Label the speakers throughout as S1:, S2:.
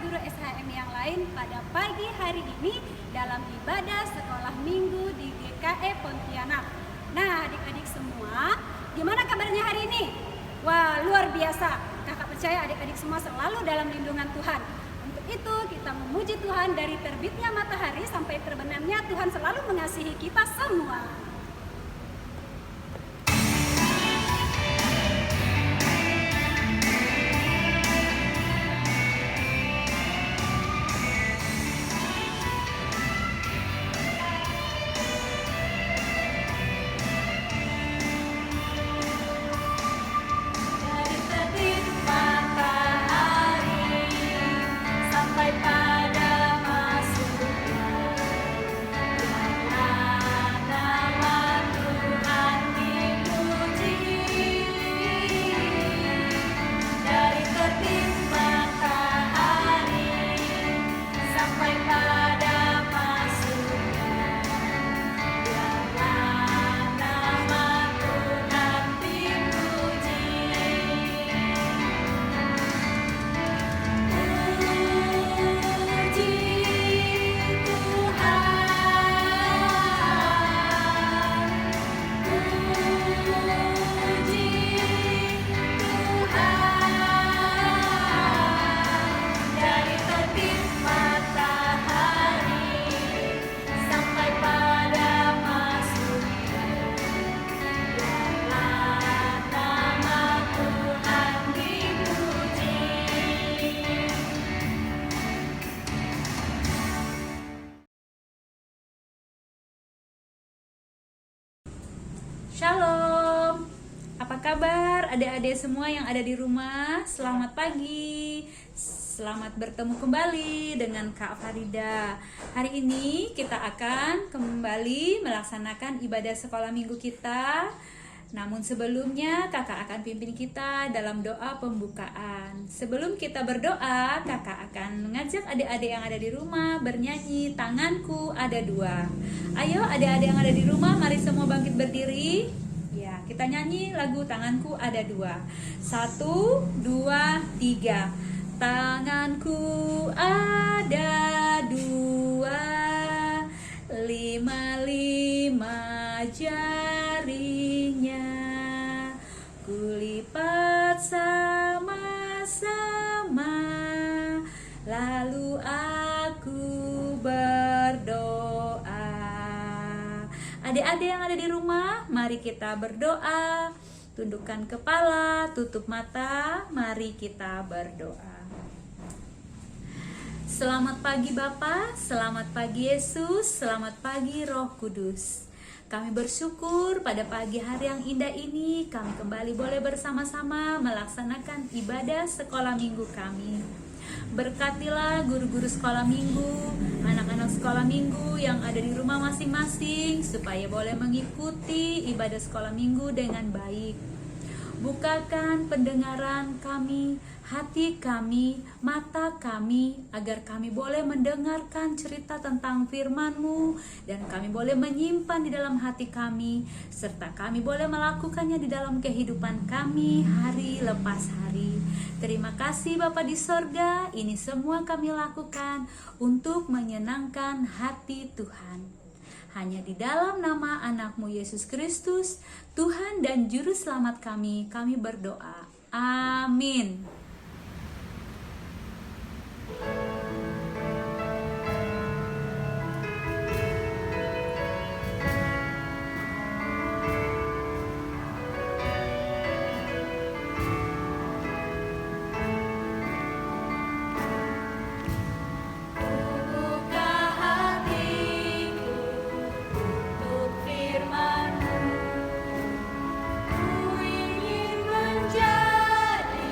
S1: guru SHM yang lain pada pagi hari ini dalam ibadah sekolah minggu di GKE Pontianak. Nah, adik-adik semua, gimana kabarnya hari ini? Wah, luar biasa. Kakak percaya adik-adik semua selalu dalam lindungan Tuhan. Untuk itu kita memuji Tuhan dari terbitnya matahari sampai terbenamnya. Tuhan selalu mengasihi kita semua.
S2: Shalom, apa kabar adik-adik semua yang ada di rumah? Selamat pagi, selamat bertemu kembali dengan Kak Farida. Hari ini kita akan kembali melaksanakan ibadah sekolah minggu kita. Namun sebelumnya kakak akan pimpin kita dalam doa pembukaan. Sebelum kita berdoa, kakak akan mengajak adik-adik yang ada di rumah bernyanyi Tanganku Ada Dua. Ayo adik-adik yang ada di rumah, mari semua bangkit berdiri. Ya, kita nyanyi lagu Tanganku Ada Dua. 1, 2, 3. Tanganku ada dua, 5 jarinya, kulipat sama-sama, lalu aku berdoa. Adik-adik yang ada di rumah, mari kita berdoa. Tundukkan kepala, tutup mata, mari kita berdoa. Selamat pagi Bapa, selamat pagi Yesus, selamat pagi Roh Kudus. Kami bersyukur pada pagi hari yang indah ini kami kembali boleh bersama-sama melaksanakan ibadah sekolah minggu kami. Berkatilah guru-guru sekolah minggu, anak-anak sekolah minggu yang ada di rumah masing-masing supaya boleh mengikuti ibadah sekolah minggu dengan baik. Bukakan pendengaran kami, hati kami, mata kami, agar kami boleh mendengarkan cerita tentang firman-Mu dan kami boleh menyimpan di dalam hati kami, serta kami boleh melakukannya di dalam kehidupan kami hari lepas hari. Terima kasih Bapa di sorga, ini semua kami lakukan untuk menyenangkan hati Tuhan. Hanya di dalam nama anak-Mu Yesus Kristus, Tuhan dan Juru Selamat kami berdoa. Amin.
S3: Menjadi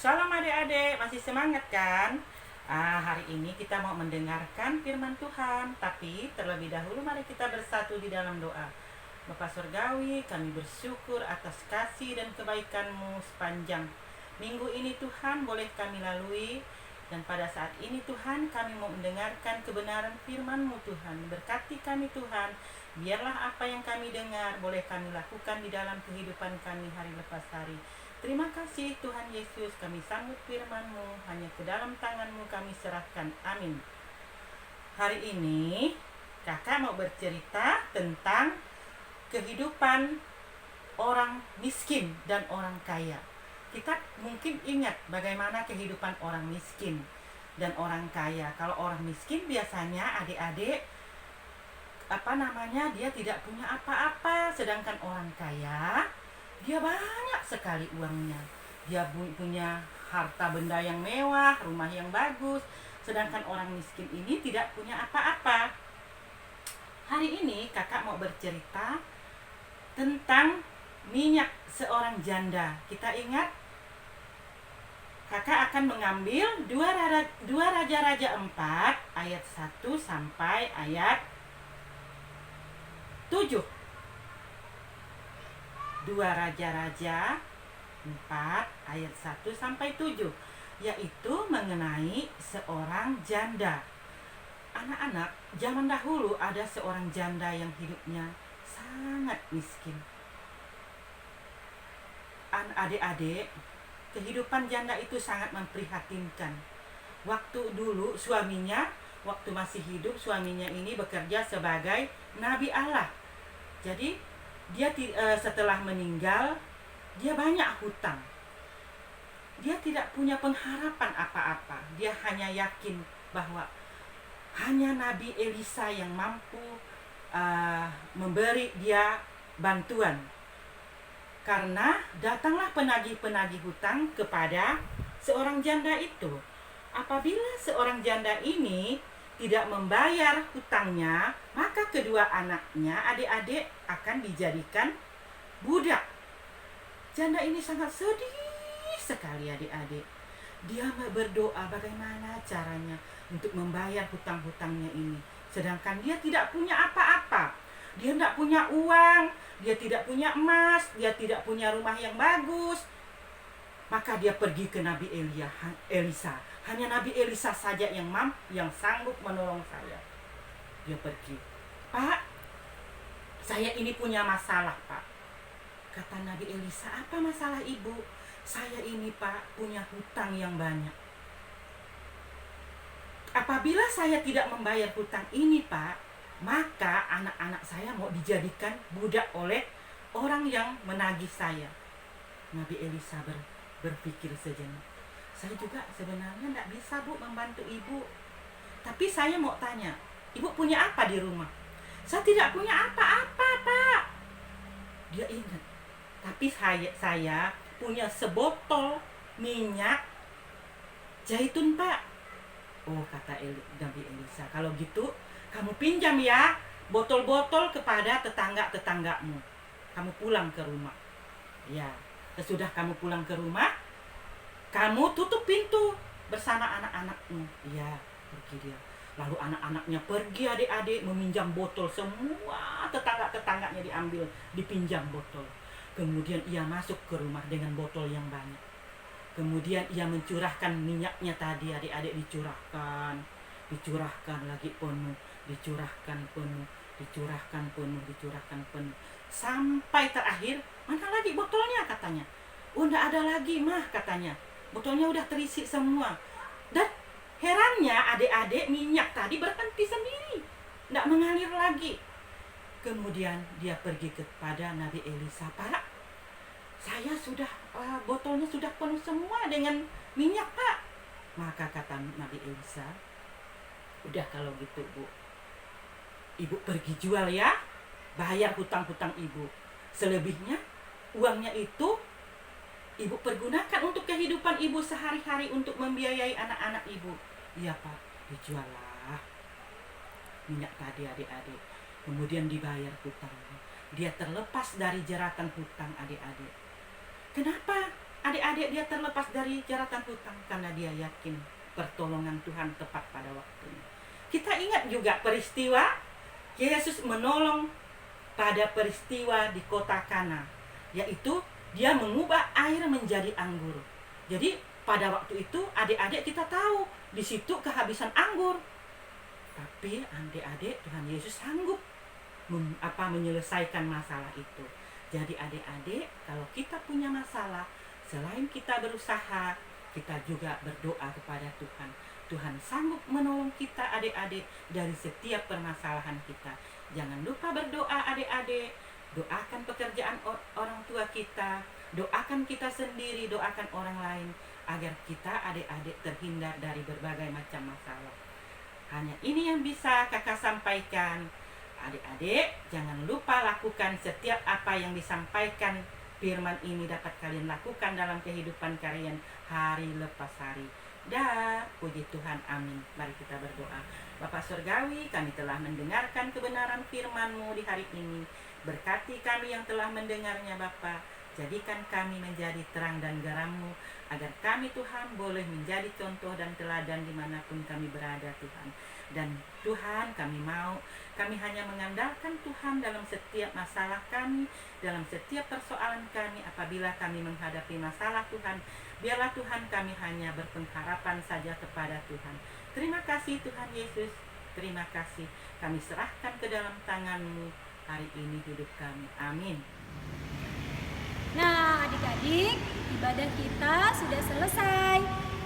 S3: Shalom adik-adik, masih semangat kan? Hari ini kita mau mendengarkan firman Tuhan. Tapi terlebih dahulu mari kita bersatu di dalam doa. Bapa Surgawi, kami bersyukur atas kasih dan kebaikan-Mu sepanjang minggu ini Tuhan boleh kami lalui. Dan pada saat ini Tuhan kami mau mendengarkan kebenaran firman-Mu Tuhan. Berkati kami Tuhan, biarlah apa yang kami dengar boleh kami lakukan di dalam kehidupan kami hari lepas hari. Terima kasih Tuhan Yesus, kami sambut firman-Mu, hanya ke dalam tangan-Mu kami serahkan. Amin. Hari ini kakak mau bercerita tentang kehidupan orang miskin dan orang kaya. Kita mungkin ingat bagaimana kehidupan orang miskin dan orang kaya. Kalau orang miskin biasanya adik-adik dia tidak punya apa-apa, sedangkan orang kaya dia banyak sekali uangnya. Dia punya harta benda yang mewah, rumah yang bagus. Sedangkan orang miskin ini tidak punya apa-apa. Hari ini kakak mau bercerita tentang minyak seorang janda. Kita ingat? Kakak akan mengambil 2 Raja-Raja 4 ayat 1 sampai ayat 7. 2 Raja-Raja 4 ayat 1 sampai 7, yaitu mengenai seorang janda. Anak-anak, zaman dahulu ada seorang janda yang hidupnya sangat miskin. Adik-adik, kehidupan janda itu sangat memprihatinkan. Waktu dulu waktu masih hidup, suaminya ini bekerja sebagai nabi Allah. Jadi dia setelah meninggal, dia banyak hutang. Dia tidak punya pengharapan apa-apa. Dia hanya yakin bahwa hanya Nabi Elisa yang mampu memberi dia bantuan. Karena datanglah penagih-penagih hutang kepada seorang janda itu. Apabila seorang janda ini tidak membayar hutangnya, maka kedua anaknya, adik-adik, akan dijadikan budak. Janda ini sangat sedih sekali adik-adik. Dia berdoa bagaimana caranya untuk membayar hutang-hutangnya ini. Sedangkan dia tidak punya apa-apa. Dia tidak punya uang, dia tidak punya emas, dia tidak punya rumah yang bagus. Maka dia pergi ke Nabi Elisa. Hanya Nabi Elisa saja yang sanggup menolong saya. Dia pergi. Pak, saya ini punya masalah, Pak. Kata Nabi Elisa, apa masalah ibu? Saya ini, Pak, punya hutang yang banyak. Apabila saya tidak membayar hutang ini, Pak, maka anak-anak saya mau dijadikan budak oleh orang yang menagih saya. Nabi Elisa berpikir sejenak. Saya juga sebenarnya tidak bisa, Bu, membantu ibu. Tapi saya mau tanya, ibu punya apa di rumah? Saya tidak punya apa-apa, Pak. Dia ingat. Tapi saya punya sebotol minyak zaitun, Pak. Oh, kata Nabi Elisa, kalau gitu kamu pinjam ya botol-botol kepada tetangga-tetanggamu. Kamu pulang ke rumah. Ya, sesudah kamu pulang ke rumah, kamu tutup pintu bersama anak-anakmu. Iya, pergi dia. Lalu anak-anaknya pergi adik-adik meminjam botol. Semua tetangga-tetangganya diambil, dipinjam botol. Kemudian ia masuk ke rumah dengan botol yang banyak. Kemudian ia mencurahkan minyaknya tadi adik-adik, dicurahkan lagi penuh, dicurahkan penuh. Sampai terakhir, mana lagi botolnya katanya. Oh, enggak ada lagi, Mah, katanya. Botolnya udah terisi semua. Dan herannya adik-adik, minyak tadi berhenti sendiri, tidak mengalir lagi. Kemudian dia pergi kepada Nabi Elisa, Pak, saya sudah botolnya sudah penuh semua dengan minyak, Pak. Maka kata Nabi Elisa, udah kalau gitu, Bu, ibu pergi jual ya, bayar hutang-hutang ibu. Selebihnya uangnya itu ibu pergunakan untuk kehidupan ibu sehari-hari, untuk membiayai anak-anak ibu. Iya, Pak, dijuallah minyak tadi adik-adik. Kemudian dibayar hutangnya. Dia terlepas dari jeratan hutang adik-adik. Kenapa? adik-adik dia terlepas dari jeratan hutang karena dia yakin pertolongan Tuhan tepat pada waktunya. Kita ingat juga peristiwa Yesus menolong pada peristiwa di kota Kana, yaitu dia mengubah air menjadi anggur. Jadi pada waktu itu adik-adik kita tahu di situ kehabisan anggur. Tapi adik-adik Tuhan Yesus sanggup menyelesaikan masalah itu. Jadi adik-adik, kalau kita punya masalah, selain kita berusaha, kita juga berdoa kepada Tuhan. Tuhan sanggup menolong kita adik-adik dari setiap permasalahan kita. Jangan lupa berdoa adik-adik. Doakan pekerjaan orang tua kita, doakan kita sendiri, doakan orang lain, agar kita adik-adik terhindar dari berbagai macam masalah. Hanya ini yang bisa kakak sampaikan. Adik-adik, jangan lupa lakukan setiap apa yang disampaikan firman ini dapat kalian lakukan dalam kehidupan kalian hari lepas hari. Dah, puji Tuhan, amin. Mari kita berdoa. Bapak Surgawi, kami telah mendengarkan kebenaran firman-Mu di hari ini. Berkati kami yang telah mendengarnya, Bapa. Jadikan kami menjadi terang dan garam-Mu, agar kami, Tuhan, boleh menjadi contoh dan teladan dimanapun kami berada, Tuhan. Dan Tuhan, kami hanya mengandalkan Tuhan dalam setiap masalah kami, dalam setiap persoalan kami. Apabila kami menghadapi masalah, Tuhan, biarlah Tuhan kami hanya berpengharapan saja kepada Tuhan. Terima kasih Tuhan Yesus, terima kasih. Kami serahkan ke dalam tangan-Mu hari ini hidup kami. Amin.
S1: Nah, adik-adik, ibadah kita sudah selesai.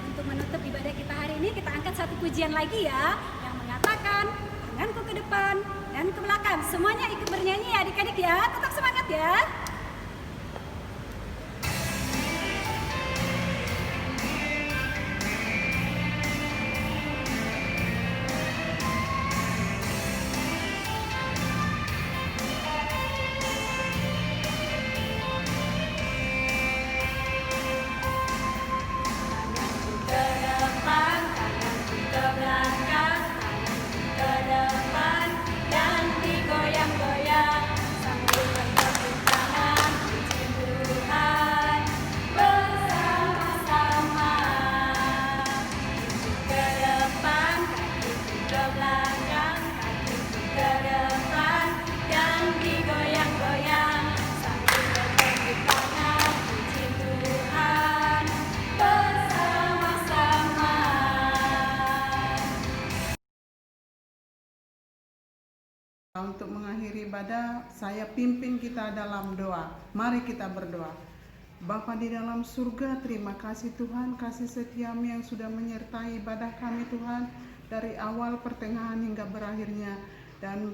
S1: Untuk menutup ibadah kita hari ini, kita angkat satu pujian lagi ya, yang mengatakan tanganku ke depan dan ke belakang. Semuanya ikut bernyanyi ya adik-adik ya, tetap semangat ya.
S4: Untuk mengakhiri ibadah, saya pimpin kita dalam doa. Mari kita berdoa. Bapa di dalam surga, terima kasih Tuhan, kasih setiamu yang sudah menyertai ibadah kami Tuhan, dari awal, pertengahan hingga berakhirnya. Dan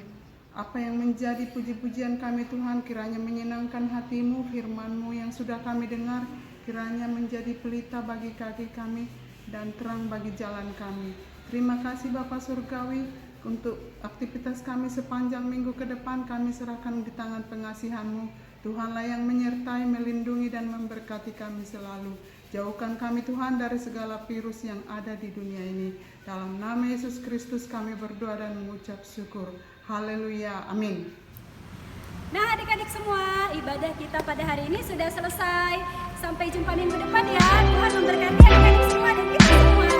S4: apa yang menjadi puji-pujian kami Tuhan, kiranya menyenangkan hatimu, firman-Mu yang sudah kami dengar, kiranya menjadi pelita bagi kaki kami dan terang bagi jalan kami. Terima kasih Bapa Surgawi. Untuk aktivitas kami sepanjang minggu ke depan, kami serahkan di tangan pengasihan-Mu. Tuhanlah yang menyertai, melindungi, dan memberkati kami selalu. Jauhkan kami Tuhan dari segala virus yang ada di dunia ini. Dalam nama Yesus Kristus kami berdoa dan mengucap syukur. Haleluya, amin.
S1: Nah adik-adik semua, ibadah kita pada hari ini sudah selesai. Sampai jumpa minggu depan ya. Tuhan memberkati adik-adik semua dan kita semua.